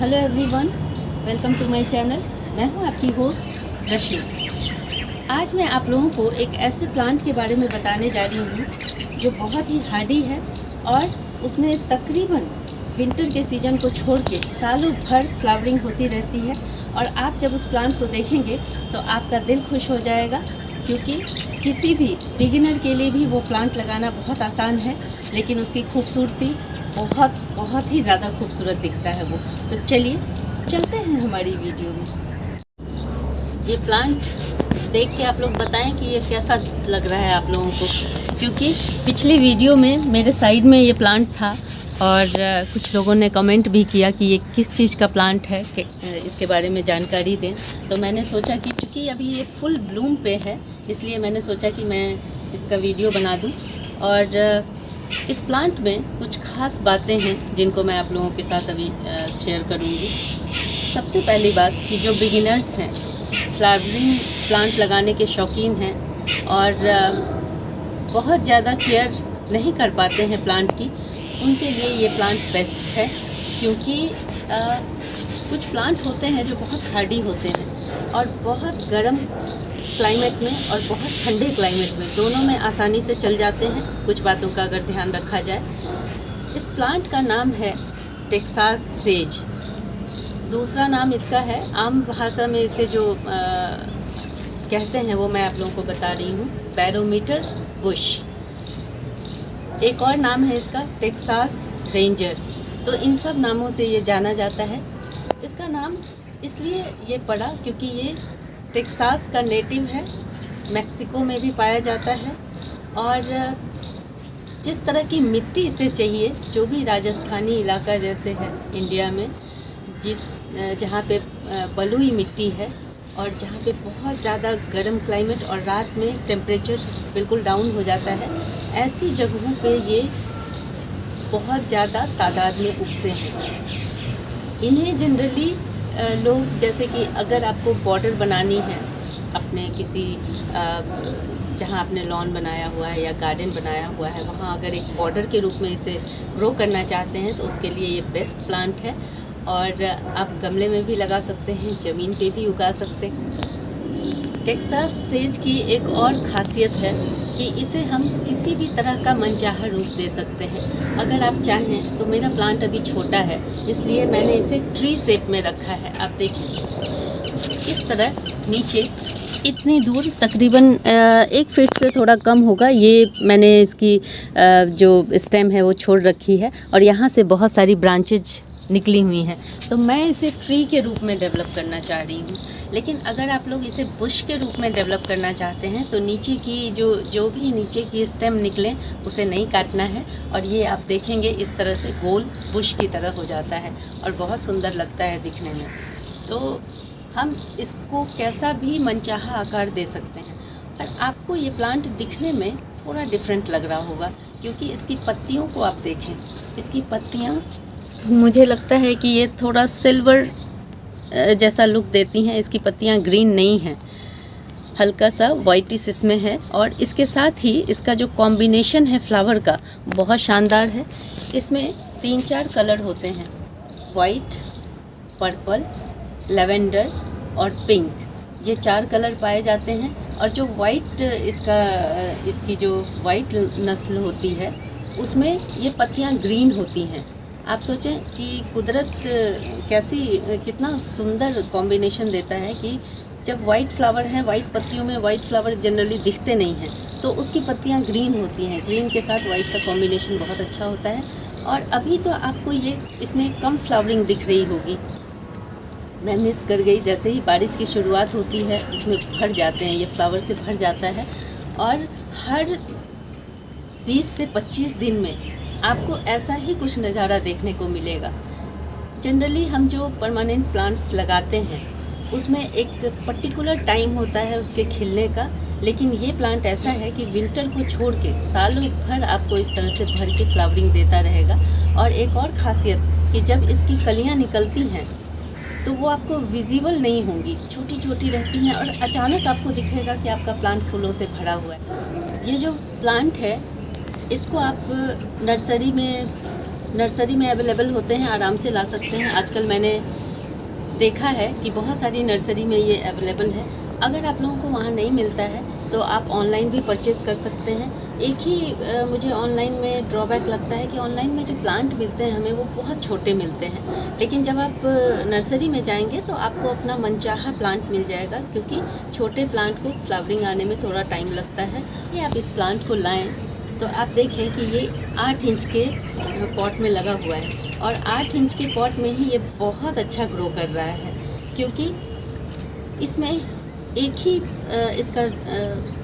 Hello everyone, welcome to my channel. मैं हूं आपकी होस्ट रश्मि। आज मैं आप लोगों को एक ऐसे प्लांट के बारे में बताने जा रही हूं जो बहुत ही हार्डी है और उसमें तकरीबन विंटर के सीज़न को छोड़ के सालों भर फ्लावरिंग होती रहती है। और आप जब उस प्लांट को देखेंगे तो आपका दिल खुश हो जाएगा, क्योंकि किसी भी बिगिनर के लिए भी वो प्लांट लगाना बहुत आसान है, लेकिन उसकी खूबसूरती बहुत बहुत ही ज़्यादा खूबसूरत दिखता है वो। तो चलिए चलते हैं हमारी वीडियो में। ये प्लांट देख के आप लोग बताएं कि ये कैसा लग रहा है आप लोगों को, क्योंकि पिछली वीडियो में मेरे साइड में ये प्लांट था और कुछ लोगों ने कमेंट भी किया कि ये किस चीज़ का प्लांट है, कि इसके बारे में जानकारी दें। तो मैंने सोचा कि चूँकि अभी ये फुल ब्लूम पे है, इसलिए मैंने सोचा कि मैं इसका वीडियो बना दूँ। और इस प्लांट में कुछ ख़ास बातें हैं जिनको मैं आप लोगों के साथ अभी शेयर करूँगी। सबसे पहली बात कि जो बिगिनर्स हैं, फ्लावरिंग प्लांट लगाने के शौकीन हैं और बहुत ज़्यादा केयर नहीं कर पाते हैं प्लांट की, उनके लिए ये प्लांट बेस्ट है। क्योंकि कुछ प्लांट होते हैं जो बहुत हार्डी होते हैं और बहुत गर्म क्लाइमेट में और बहुत ठंडे क्लाइमेट में, दोनों में आसानी से चल जाते हैं, कुछ बातों का अगर ध्यान रखा जाए। इस प्लांट का नाम है टेक्सास सेज। दूसरा नाम इसका है, आम भाषा में इसे जो कहते हैं वो मैं आप लोगों को बता रही हूँ, बैरोमीटर बुश। एक और नाम है इसका टेक्सास रेंजर। तो इन सब नामों से ये जाना जाता है। इसका नाम इसलिए ये पड़ा क्योंकि ये टेक्सास का नेटिव है, मैक्सिको में भी पाया जाता है। और जिस तरह की मिट्टी इसे चाहिए, जो भी राजस्थानी इलाका जैसे है इंडिया में, जहाँ पे बलुई मिट्टी है और जहाँ पे बहुत ज़्यादा गर्म क्लाइमेट और रात में टेम्परेचर बिल्कुल डाउन हो जाता है, ऐसी जगहों पे ये बहुत ज़्यादा तादाद में उगते हैं। इन्हें जनरली लोग, जैसे कि अगर आपको बॉर्डर बनानी है अपने किसी जहाँ आपने लॉन बनाया हुआ है या गार्डन बनाया हुआ है, वहाँ अगर एक बॉर्डर के रूप में इसे ग्रो करना चाहते हैं तो उसके लिए ये बेस्ट प्लांट है। और आप गमले में भी लगा सकते हैं, ज़मीन पे भी उगा सकते हैं। टेक्सास सेज की एक और ख़ासियत है कि इसे हम किसी भी तरह का मनचाहा रूप दे सकते हैं अगर आप चाहें तो। मेरा प्लांट अभी छोटा है, इसलिए मैंने इसे ट्री शेप में रखा है। आप देखिए इस तरह नीचे इतनी दूर, तकरीबन 1 फीट से थोड़ा कम होगा, ये मैंने इसकी जो स्टेम है वो छोड़ रखी है और यहाँ से बहुत सारी ब्रांचेज निकली हुई हैं। तो मैं इसे ट्री के रूप में डेवलप करना चाह रही हूँ। लेकिन अगर आप लोग इसे बुश के रूप में डेवलप करना चाहते हैं तो नीचे की जो भी नीचे की स्टेम निकलें उसे नहीं काटना है, और ये आप देखेंगे इस तरह से गोल बुश की तरह हो जाता है और बहुत सुंदर लगता है दिखने में। तो हम इसको कैसा भी मनचाहा आकार दे सकते हैं। और आपको ये प्लांट दिखने में थोड़ा डिफरेंट लग रहा होगा, क्योंकि इसकी पत्तियों को आप देखें। इसकी पत्तियाँ, मुझे लगता है कि ये थोड़ा सिल्वर जैसा लुक देती हैं। इसकी पत्तियां ग्रीन नहीं हैं, हल्का सा वाइटिश इसमें है। और इसके साथ ही इसका जो कॉम्बिनेशन है फ्लावर का, बहुत शानदार है। इसमें 3-4 कलर होते हैं, वाइट, पर्पल, लेवेंडर और पिंक। ये 4 कलर पाए जाते हैं। और जो वाइट इसकी जो वाइट नस्ल होती है उसमें ये पत्तियां ग्रीन होती हैं। आप सोचें कि कुदरत कितना सुंदर कॉम्बिनेशन देता है कि जब वाइट फ्लावर है, वाइट पत्तियों में वाइट फ्लावर जनरली दिखते नहीं हैं, तो उसकी पत्तियां ग्रीन होती हैं। ग्रीन के साथ वाइट का कॉम्बिनेशन बहुत अच्छा होता है। और अभी तो आपको ये इसमें कम फ्लावरिंग दिख रही होगी, मैं मिस कर गई। जैसे ही बारिश की शुरुआत होती है इसमें भर जाते हैं, ये फ्लावर से भर जाता है। और हर 20 से 25 दिन में आपको ऐसा ही कुछ नज़ारा देखने को मिलेगा। जनरली हम जो परमानेंट प्लांट्स लगाते हैं उसमें एक पर्टिकुलर टाइम होता है उसके खिलने का, लेकिन ये प्लांट ऐसा है कि विंटर को छोड़ के सालों भर आपको इस तरह से भर के फ्लावरिंग देता रहेगा। और एक और ख़ासियत कि जब इसकी कलियां निकलती हैं तो वो आपको विजिबल नहीं होंगी, छोटी छोटी रहती हैं और अचानक आपको दिखेगा कि आपका प्लांट फूलों से भरा हुआ है। ये जो प्लांट है इसको आप नर्सरी में नर्सरी में अवेलेबल होते हैं, आराम से ला सकते हैं। आजकल मैंने देखा है कि बहुत सारी नर्सरी में ये अवेलेबल है। अगर आप लोगों को वहाँ नहीं मिलता है तो आप ऑनलाइन भी परचेज़ कर सकते हैं। एक ही मुझे ऑनलाइन में ड्रॉबैक लगता है कि ऑनलाइन में जो प्लांट मिलते हैं हमें वो बहुत छोटे मिलते हैं, लेकिन जब आप नर्सरी में जाएंगे तो आपको अपना मनचाहा प्लांट मिल जाएगा, क्योंकि छोटे प्लांट को फ्लावरिंग आने में थोड़ा टाइम लगता है। ये आप इस प्लांट को लाएँ तो आप देखें कि ये 8 इंच के पॉट में लगा हुआ है, और 8 इंच के पॉट में ही ये बहुत अच्छा ग्रो कर रहा है, क्योंकि इसमें एक ही इसका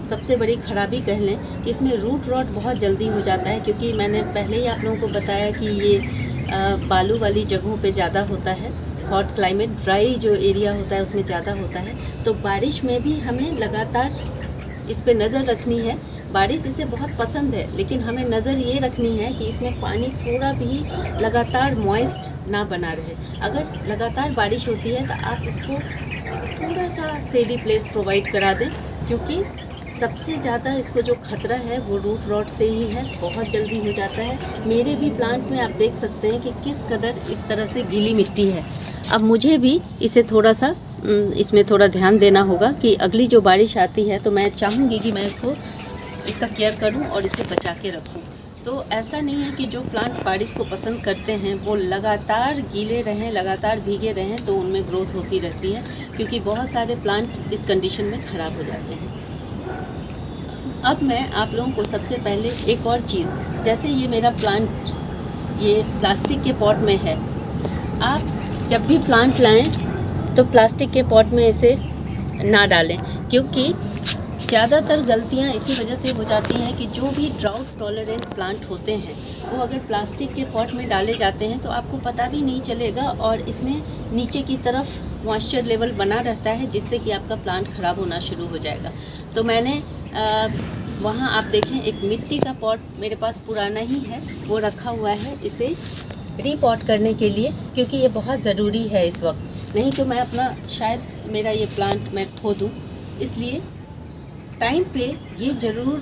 सबसे बड़ी ख़राबी कह लें कि इसमें रूट रॉट बहुत जल्दी हो जाता है, क्योंकि मैंने पहले ही आप लोगों को बताया कि ये बालू वाली जगहों पे ज़्यादा होता है। हॉट क्लाइमेट, ड्राई जो एरिया होता है उसमें ज़्यादा होता है। तो बारिश में भी हमें लगातार इस पे नज़र रखनी है। बारिश इसे बहुत पसंद है, लेकिन हमें नज़र ये रखनी है कि इसमें पानी थोड़ा भी लगातार मॉइस्ट ना बना रहे। अगर लगातार बारिश होती है तो आप इसको थोड़ा सा सेडी प्लेस प्रोवाइड करा दें, क्योंकि सबसे ज़्यादा इसको जो खतरा है वो रूट रॉट से ही है, बहुत जल्दी हो जाता है। मेरे भी प्लांट में आप देख सकते हैं कि किस कदर इस तरह से गीली मिट्टी है। अब मुझे भी इसे थोड़ा सा इसमें थोड़ा ध्यान देना होगा कि अगली जो बारिश आती है तो मैं चाहूँगी कि मैं इसका केयर करूँ और इसे बचा के रखूँ। तो ऐसा नहीं है कि जो प्लांट बारिश को पसंद करते हैं वो लगातार गीले रहें, लगातार भीगे रहें, तो उनमें ग्रोथ होती रहती है, क्योंकि बहुत सारे प्लांट इस कंडीशन में ख़राब हो जाते हैं। अब मैं आप लोगों को सबसे पहले एक और चीज़, जैसे ये मेरा प्लांट ये प्लास्टिक के पॉट में है, आप जब भी प्लांट लाएं तो प्लास्टिक के पॉट में इसे ना डालें, क्योंकि ज़्यादातर गलतियां इसी वजह से हो जाती हैं कि जो भी ड्राउट टॉलरेंट प्लांट होते हैं वो अगर प्लास्टिक के पॉट में डाले जाते हैं तो आपको पता भी नहीं चलेगा, और इसमें नीचे की तरफ मॉइस्चर लेवल बना रहता है, जिससे कि आपका प्लांट ख़राब होना शुरू हो जाएगा। तो मैंने वहाँ आप देखें एक मिट्टी का पॉट मेरे पास पुराना ही है, वो रखा हुआ है इसे रीपॉट करने के लिए, क्योंकि ये बहुत ज़रूरी है इस वक्त। नहीं तो मैं अपना शायद मेरा ये प्लांट मैं खो दूँ, इसलिए टाइम पे ये ज़रूर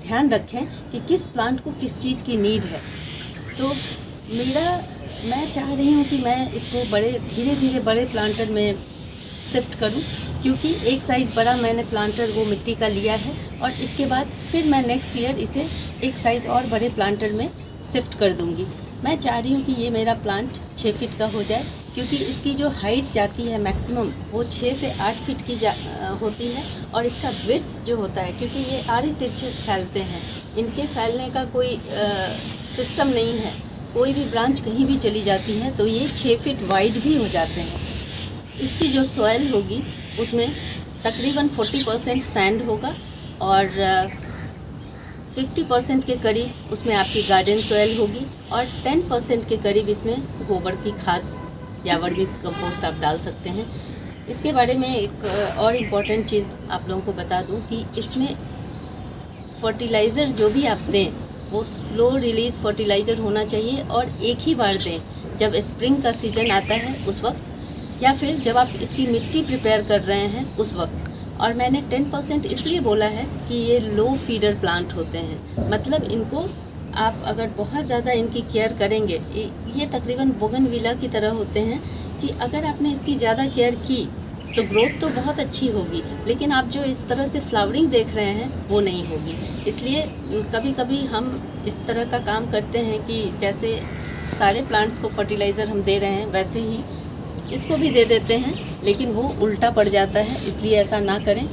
ध्यान रखें कि किस प्लांट को किस चीज़ की नीड है। तो मैं चाह रही हूँ कि मैं इसको धीरे धीरे बड़े प्लांटर में शिफ्ट करूँ, क्योंकि एक साइज़ बड़ा मैंने प्लांटर वो मिट्टी का लिया है, और इसके बाद फिर मैं नेक्स्ट ईयर इसे एक साइज़ और बड़े प्लांटर में शिफ्ट कर दूँगी। मैं चाह रही हूँ कि ये मेरा प्लांट 6 फीट का हो जाए, क्योंकि इसकी जो हाइट जाती है मैक्सिमम वो 6 से 8 फीट की होती है, और इसका विड्थ जो होता है, क्योंकि ये आड़े तिरछे फैलते हैं, इनके फैलने का कोई सिस्टम नहीं है, कोई भी ब्रांच कहीं भी चली जाती है तो ये 6 फीट वाइड भी हो जाते हैं। इसकी जो सॉइल होगी उसमें तकरीबन 40% सैंड होगा, और 50% के करीब उसमें आपकी गार्डन सॉइल होगी, और 10% के करीब इसमें गोबर की खाद या वर्मी कंपोस्ट आप डाल सकते हैं। इसके बारे में एक और इम्पॉर्टेंट चीज़ आप लोगों को बता दूं कि इसमें फर्टिलाइज़र जो भी आप दें वो स्लो रिलीज़ फर्टिलाइज़र होना चाहिए, और एक ही बार दें, जब स्प्रिंग का सीज़न आता है उस वक्त, या फिर जब आप इसकी मिट्टी प्रिपेयर कर रहे हैं उस वक्त। और मैंने 10% इसलिए बोला है कि ये लो फीडर प्लांट होते हैं, मतलब इनको आप अगर बहुत ज़्यादा इनकी केयर करेंगे, ये तकरीबन बोगनविला की तरह होते हैं कि अगर आपने इसकी ज़्यादा केयर की तो ग्रोथ तो बहुत अच्छी होगी, लेकिन आप जो इस तरह से फ्लावरिंग देख रहे हैं वो नहीं होगी। इसलिए कभी कभी हम इस तरह का काम करते हैं कि जैसे सारे प्लांट्स को फर्टिलाइज़र हम दे रहे हैं वैसे ही इसको भी दे देते हैं, लेकिन वो उल्टा पड़ जाता है। इसलिए ऐसा ना करें,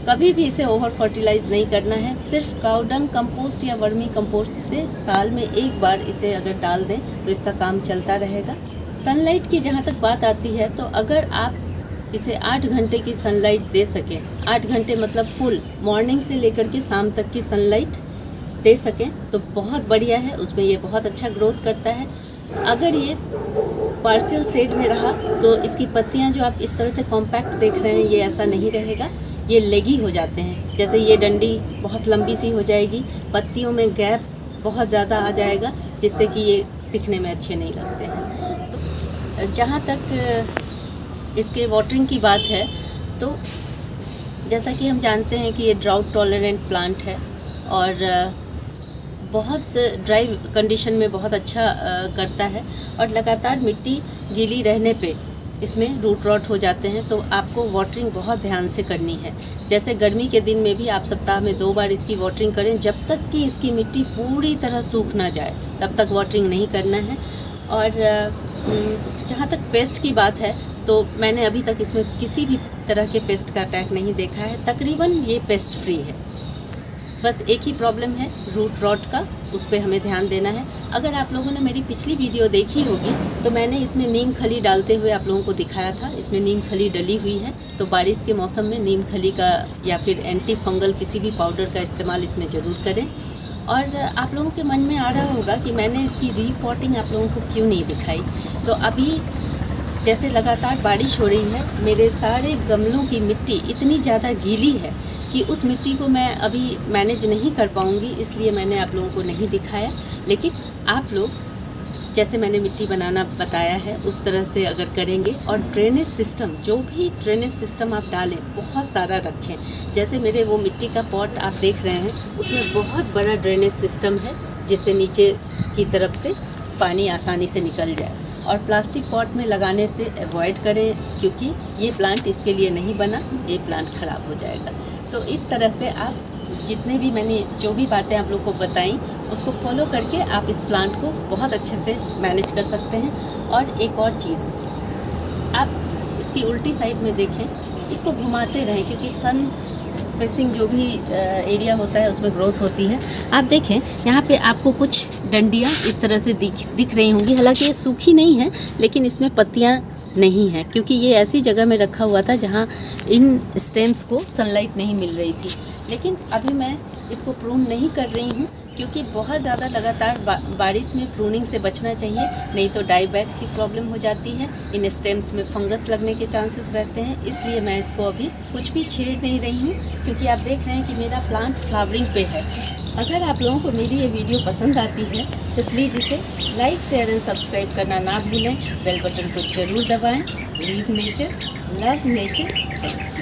कभी भी इसे ओवर फर्टिलाइज़ नहीं करना है। सिर्फ काउडंग कंपोस्ट या वर्मी कंपोस्ट से साल में एक बार इसे अगर डाल दें तो इसका काम चलता रहेगा। सनलाइट की जहाँ तक बात आती है, तो अगर आप इसे 8 घंटे की सनलाइट दे सकें, 8 घंटे मतलब फुल मॉर्निंग से लेकर के शाम तक की सनलाइट दे सकें तो बहुत बढ़िया है, उसमें ये बहुत अच्छा ग्रोथ करता है। अगर ये पार्शियल शेड में रहा तो इसकी पत्तियां जो आप इस तरह से कॉम्पैक्ट देख रहे हैं ये ऐसा नहीं रहेगा, ये लेगी हो जाते हैं। जैसे ये डंडी बहुत लंबी सी हो जाएगी, पत्तियों में गैप बहुत ज़्यादा आ जाएगा, जिससे कि ये दिखने में अच्छे नहीं लगते हैं। तो जहाँ तक इसके वाटरिंग की बात है, तो जैसा कि हम जानते हैं कि ये ड्राउट टॉलरेंट प्लांट है, और बहुत ड्राई कंडीशन में बहुत अच्छा करता है। और लगातार मिट्टी गीली रहने पे इसमें रूट रॉट हो जाते हैं, तो आपको वाटरिंग बहुत ध्यान से करनी है। जैसे गर्मी के दिन में भी आप सप्ताह में 2 बार इसकी वाटरिंग करें, जब तक कि इसकी मिट्टी पूरी तरह सूख ना जाए तब तक वाटरिंग नहीं करना है। और जहाँ तक पेस्ट की बात है तो मैंने अभी तक इसमें किसी भी तरह के पेस्ट का अटैक नहीं देखा है। तकरीबन ये पेस्ट फ्री है। बस एक ही प्रॉब्लम है रूट रॉट का, उस पर हमें ध्यान देना है। अगर आप लोगों ने मेरी पिछली वीडियो देखी होगी तो मैंने इसमें नीम खली डालते हुए आप लोगों को दिखाया था। इसमें नीम खली डली हुई है, तो बारिश के मौसम में नीम खली का या फिर एंटी फंगल किसी भी पाउडर का इस्तेमाल इसमें ज़रूर करें। और आप लोगों के मन में आ रहा होगा कि मैंने इसकी रीपॉटिंग आप लोगों को क्यों नहीं दिखाई। तो अभी जैसे लगातार बारिश हो रही है, मेरे सारे गमलों की मिट्टी इतनी ज़्यादा गीली है कि उस मिट्टी को मैं अभी मैनेज नहीं कर पाऊँगी, इसलिए मैंने आप लोगों को नहीं दिखाया। लेकिन आप लोग जैसे मैंने मिट्टी बनाना बताया है उस तरह से अगर करेंगे, और ड्रेनेज सिस्टम, जो भी ड्रेनेज सिस्टम आप डालें बहुत सारा रखें। जैसे मेरे वो मिट्टी का पॉट आप देख रहे हैं, उसमें बहुत बड़ा ड्रेनेज सिस्टम है जिससे नीचे की तरफ से पानी आसानी से निकल जाए। और प्लास्टिक पॉट में लगाने से अवॉइड करें, क्योंकि ये प्लांट इसके लिए नहीं बना, ये प्लांट ख़राब हो जाएगा। तो इस तरह से आप जितने भी मैंने जो भी बातें आप लोग को बताई उसको फॉलो करके आप इस प्लांट को बहुत अच्छे से मैनेज कर सकते हैं। और एक और चीज़, आप इसकी उल्टी साइड में देखें, इसको घुमाते रहें, क्योंकि सन फेसिंग जो भी एरिया होता है उसमें ग्रोथ होती है। आप देखें यहाँ पे आपको कुछ डंडियाँ इस तरह से दिख रही होंगी। हालांकि ये सूखी नहीं है, लेकिन इसमें पत्तियाँ नहीं है, क्योंकि ये ऐसी जगह में रखा हुआ था जहाँ इन स्टेम्स को सनलाइट नहीं मिल रही थी। लेकिन अभी मैं इसको प्रून नहीं कर रही हूँ, क्योंकि बहुत ज़्यादा लगातार बारिश में प्रूनिंग से बचना चाहिए, नहीं तो डाई बैक की प्रॉब्लम हो जाती है। इन स्टेम्स में फंगस लगने के चांसेस रहते हैं, इसलिए मैं इसको अभी कुछ भी छेड़ नहीं रही हूँ, क्योंकि आप देख रहे हैं कि मेरा प्लांट फ्लावरिंग पे है। अगर आप लोगों को मेरी ये वीडियो पसंद आती है तो प्लीज़ इसे लाइक, शेयर एंड सब्सक्राइब करना ना भूलें। बेल बटन को ज़रूर दबाएँ। Leave nature, love nature. Thank you.